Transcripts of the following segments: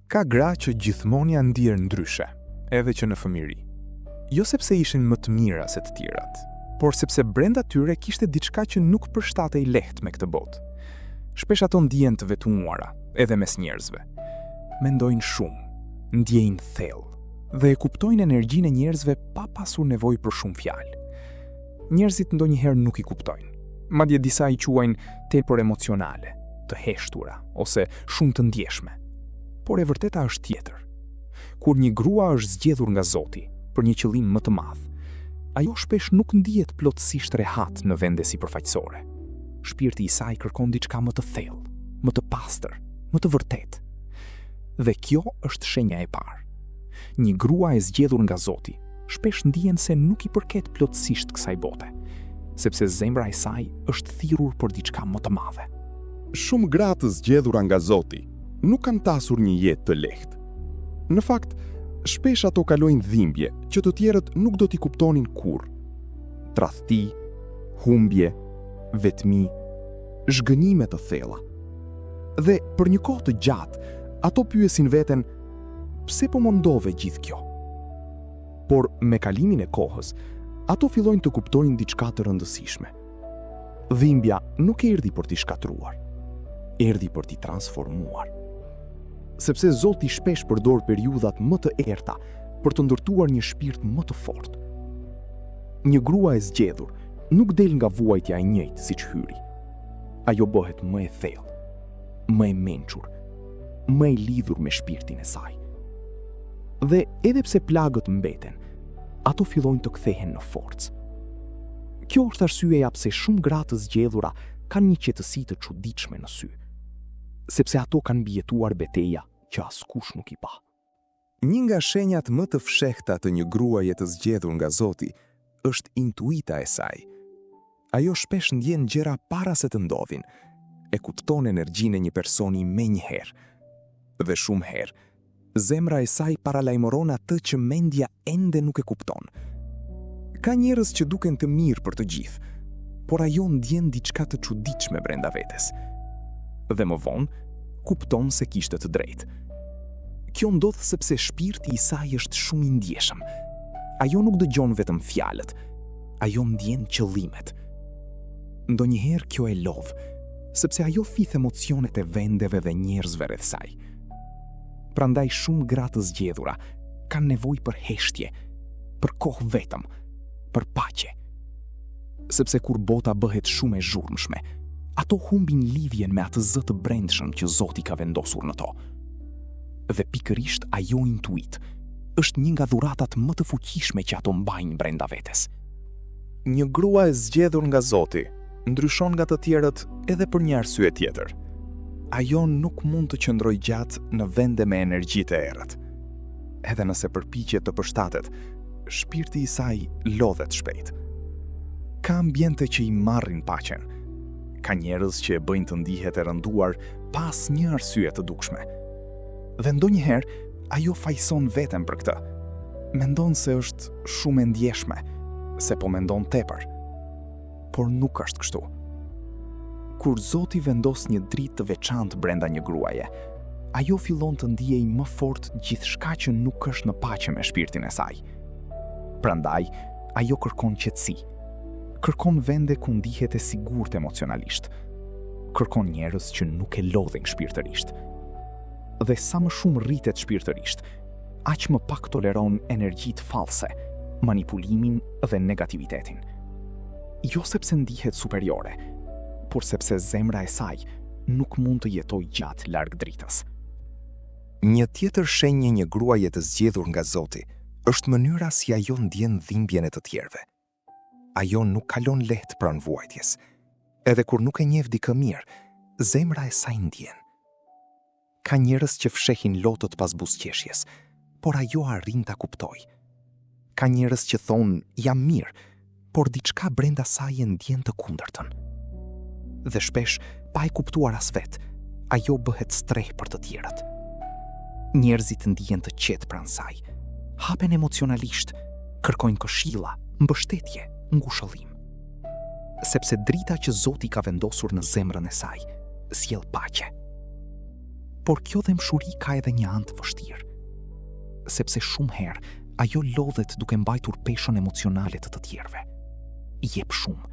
Ka gra që gjithmonë janë ndier ndryshe, edhe që në fëmijëri. Jo sepse ishin më të mira se të tjerat, por sepse brenda tyre kishte diçka që nuk përshtatej lehtë me këtë botë. Shpesh ato ndihen të vetmuara, edhe mes njerëzve. Mendojnë shumë, ndjejnë thellë dhe e kuptojnë energjinë e njerëzve pa pasur nevojë për shumë fjalë. Njerëzit ndonjëherë nuk i kuptojnë. Madje disa i quajnë tepër emocionale, të heshtura ose shumë të ndjeshme. Por e vërteta është tjetër. Kur një grua është zgjedhur nga Zoti për një qëllim më të madh, ajo shpesh nuk ndihet plotësisht rehat në vende sipërfaqësore. Shpirti i saj kërkon diçka më të thellë, më të pastër, më të vërtetë. Dhe kjo është shenja e parë. Një grua e zgjedhur nga Zoti shpesh ndihen se nuk i përket plotësisht kësaj bote, sepse zemra e saj është thirrur për diçka më të madhe. Shumë gra të zgjedhura nga Zoti nuk kanë pasur një jetë të lehtë. Në fakt, shpesh ato kalojnë dhimbje që të tjerët nuk do t'i kuptonin kurrë. Tradhti, humbje, vetmi, zhgënjime të thella. Dhe për një kohë të gjatë, ato pyesin veten, pse po më ndodhe gjithë kjo? Por me kalimin e kohës, ato fillojnë të kuptojnë diçka të rëndësishme. Dhimbja nuk erdhi për t'i shkatruar, erdhi për t'i transformuar. Sepse Zoti shpesh përdor periudhat më të errta për të ndërtuar një shpirt më të fortë. Një grua e zgjedhur nuk del nga vuajtja e njëjtë siç hyri. Ajo bëhet më e thellë, më e mençur, më e lidhur me shpirtin e saj. Dhe edhe pse plagët mbeten, ato fillojnë të kthehen në forcë. Kjo është arsyeja pse shumë gra të zgjedhura kanë një qetësi të çuditshme në sy, sepse ato kanë mbijetuar betejë që askush nuk i pa. Një nga shenjat më të fshehta të një gruaje të zgjedhur nga Zoti është intuita e saj. Ajo shpesh ndjen gjëra para se të ndodhin, e kupton energjinë e një personi menjëherë. Dhe shumë herë, zemra e saj paralajmëron atë që mendja ende nuk e kupton. Ka njerëz që duken të mirë për të gjithë, por ajo ndjen diçka të çuditshme brenda vetes. Dhe më vonë, kupton se kishte të drejtë. Kjo ndodh sepse shpirti i saj është shumë i ndjeshëm. Ajo nuk dëgjon vetëm fjalët, ajo ndjen qëllimet. Ndonjëherë kjo e lodh, sepse ajo fith emocionet e vendeve dhe njerëzve rreth saj. Prandaj shumë gra të zgjedhura kanë nevojë për heshtje, për kohë vetëm, për paqe. Sepse kur bota bëhet shumë e zhurmshme, ato humbin lidhjen me atë zë të brendshëm që Zoti ka vendosur në to. Dhe pikërisht ajo intuit është një nga dhuratat më të fuqishme që ato mbajnë brenda vetes. Një grua e zgjedhur nga Zoti ndryshon nga të tjerët edhe për një arsye tjetër. Ajo nuk mund të qëndrojë gjatë në vende me energji të errët. Edhe nëse përpiqet të përshtatet, shpirti i saj lodhet shpejt. Ka ambiente që i marrin paqen. Ka njerëz që e bëjnë të ndihet e rënduar pas një arsye të dukshme. Dhe ndonjëherë ajo fajson veten për këtë. Mendon se është shumë e ndjeshme, se po mendon tepër. Por nuk është kështu. Kur Zoti vendos një dritë të veçantë brenda një gruaje, ajo fillon të ndjej më fort gjithçka që nuk është në paqe me shpirtin e saj. Prandaj, ajo kërkon qetësi. Kërkon vende ku ndihet e sigurt emocionalisht. Kërkon njerëz që nuk e lodhin shpirtërisht. Dhe sa më shumë rritet shpirtërisht, aq më pak toleron energjitë fallse, manipulimin dhe negativitetin. Jo sepse ndihet superiore, por sepse zemra e saj nuk mund të jetojë gjatë larg dritës. Një tjetër shenjë një gruaje të zgjedhur nga Zoti është mënyra si ajo ndjen dhimbjen e të tjerëve. Ajo nuk kalon lehtë pranë vuajtjes. Edhe kur nuk e njeh dikë mirë, zemra e saj ndjen. Ka njerëz që fshehin lotët pas buzëqeshjes, por ajo arrin ta kuptojë. Ka njerëz që thonë jam mirë, por diçka brenda saj e ndjen të kundërtën. Dhe shpesh, pa e kuptuar as vet, ajo bëhet streh për të tjerët. Njerëzit ndihen të qetë pranë saj, hapen emocionalisht, kërkojnë këshilla, mbështetje, ngushëllim. Sepse drita që Zoti ka vendosur në zemrën e saj sjell paqe. Por kjo dëmshuri ka edhe një anë të vështirë. Sepse shumë herë, ajo lodhet duke mbajtur peshën emocionale të tjerëve. Jep shumë,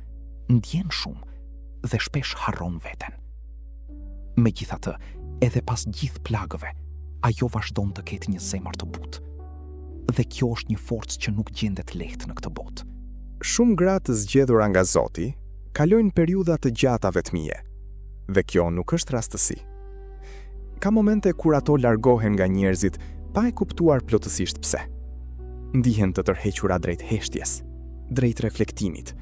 ndjen shumë dhe shpesh harron veten. Megjithatë, edhe pas gjithë plagëve, ajo vazhdon të ketë një zemër të butë. Dhe kjo është një forcë që nuk gjendet lehtë në këtë botë. Shumë gra të zgjedhura nga Zoti kalojnë periudha të gjata vetmie, dhe kjo nuk është rastësi. Ka momente kur ato largohen nga njerëzit pa e kuptuar plotësisht pse. Ndihen të tërhequra drejt heshtjes, drejt reflektimit,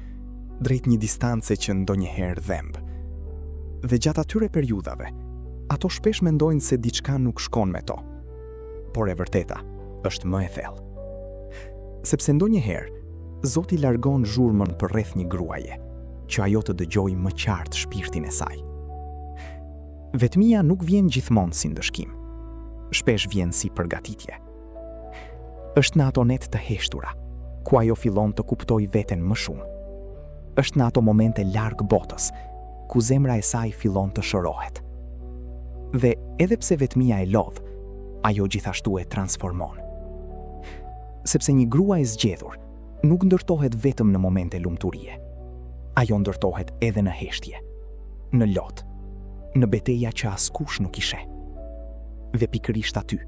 drejt një distance që ndonjëherë dhemb. Dhe gjatë atyre periudhave, ato shpesh mendojnë se diçka nuk shkon me to. Por e vërteta është më e thellë. Sepse ndonjëherë Zoti largon zhurmën për rreth një gruaje, që ajo të dëgjojë më qartë shpirtin e saj. Vetmia nuk vjen gjithmonë si ndëshkim. Shpesh vjen si përgatitje. Është në ato net të heshtura, ku ajo fillon të kuptojë veten më shumë. Është në ato momente larg botës, ku zemra e saj fillon të shërohet. Dhe edhe pse vetmia e lodh, ajo gjithashtu e transformon. Sepse një grua e zgjedhur nuk ndërtohet vetëm në momente lumturie. Ajo ndërtohet edhe në heshtje, në lotë, në betejë që askush nuk i sheh. Dhe pikërisht aty,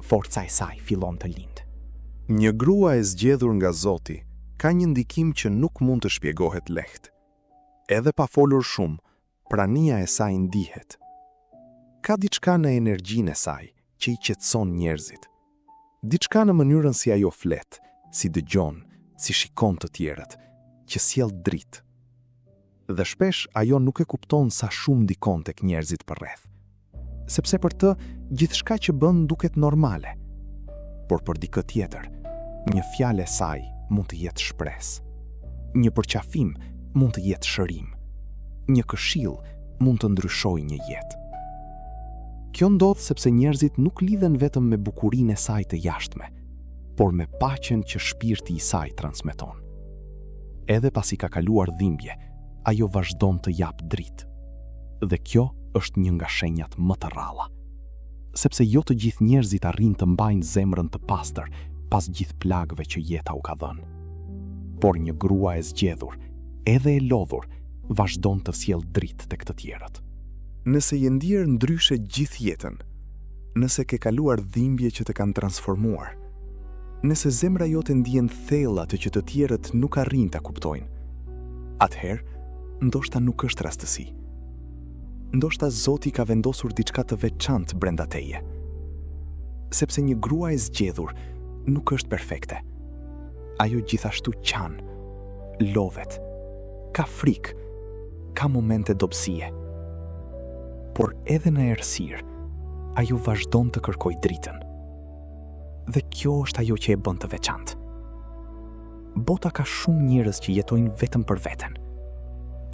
forca e saj fillon të lindë. Një grua e zgjedhur nga Zoti ka një ndikim që nuk mund të shpjegohet lehtë. Edhe pa folur shumë, prania e saj ndihet. Ka diçka në energjinë e saj që i qetëson njerëzit. Diçka në mënyrën si ajo flet, si dëgjon, si shikon të tjerët, që sjell dritë. Dhe shpesh ajo nuk e kupton sa shumë ndikon tek njerëzit përreth. Sepse për të, gjithçka që bën duket normale. Por për dikë tjetër, një fjalë e saj mund të jetë shpresë. Një përqafim mund të jetë shërim. Një këshill mund të ndryshojë një jetë. Kjo ndodh sepse njerëzit nuk lidhen vetëm me bukurinë e saj të jashtme, por me paqen që shpirti i saj transmeton. Edhe pasi ka kaluar dhimbje, ajo vazhdon të jap dritë. Dhe kjo është një nga shenjat më të rralla. Sepse jo të gjithë njerëzit arrin të mbajnë zemrën të pastër pas gjithë plagëve që jeta u ka dhënë. Por një grua e zgjedhur, edhe e lodhur, vazhdon të sjell dritë tek të tjerët. Nëse je ndier ndryshe gjithë jetën, nëse ke kaluar dhimbje që të kanë transformuar, nëse zemra jote ndjen thellë atë që të tjerët nuk arrin ta kuptojnë, atëherë ndoshta nuk është rastësi. Ndoshta Zoti ka vendosur diçka të veçantë brenda teje. Sepse një grua e zgjedhur nuk është perfekte. Ajo gjithashtu qan, lodhet, ka frikë, ka momente dobësie. Por edhe në errësirë, ajo vazhdon të kërkojë dritën. Dhe kjo është ajo që e bën të veçantë. Bota ka shumë njerëz që jetojnë vetëm për veten,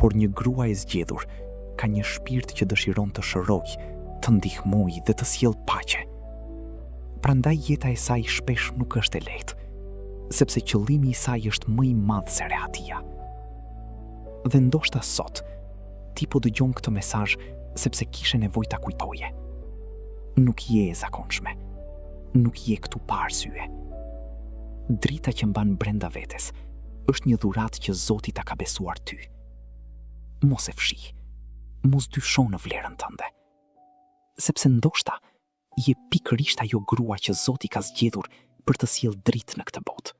por një grua e zgjedhur ka një shpirt që dëshiron të shërojë, të ndihmojë dhe të sjellë paqe. Prandaj jeta e saj shpesh nuk është e lehtë, sepse qëllimi i saj është më i madh se rehatia. Dhe ndoshta sot, ti po dëgjon këtë mesazh sepse kishe nevojë ta kujtoje. Nuk je e zakonshme. Nuk je këtu pa arsye. Drita që mban brenda vetes është një dhuratë që Zoti ta ka besuar ty. Mos e fshi, mos dysho në vlerën tënde. Sepse ndoshta je pikërisht ajo grua që Zoti ka zgjedhur për të sjellë dritë në këtë botë.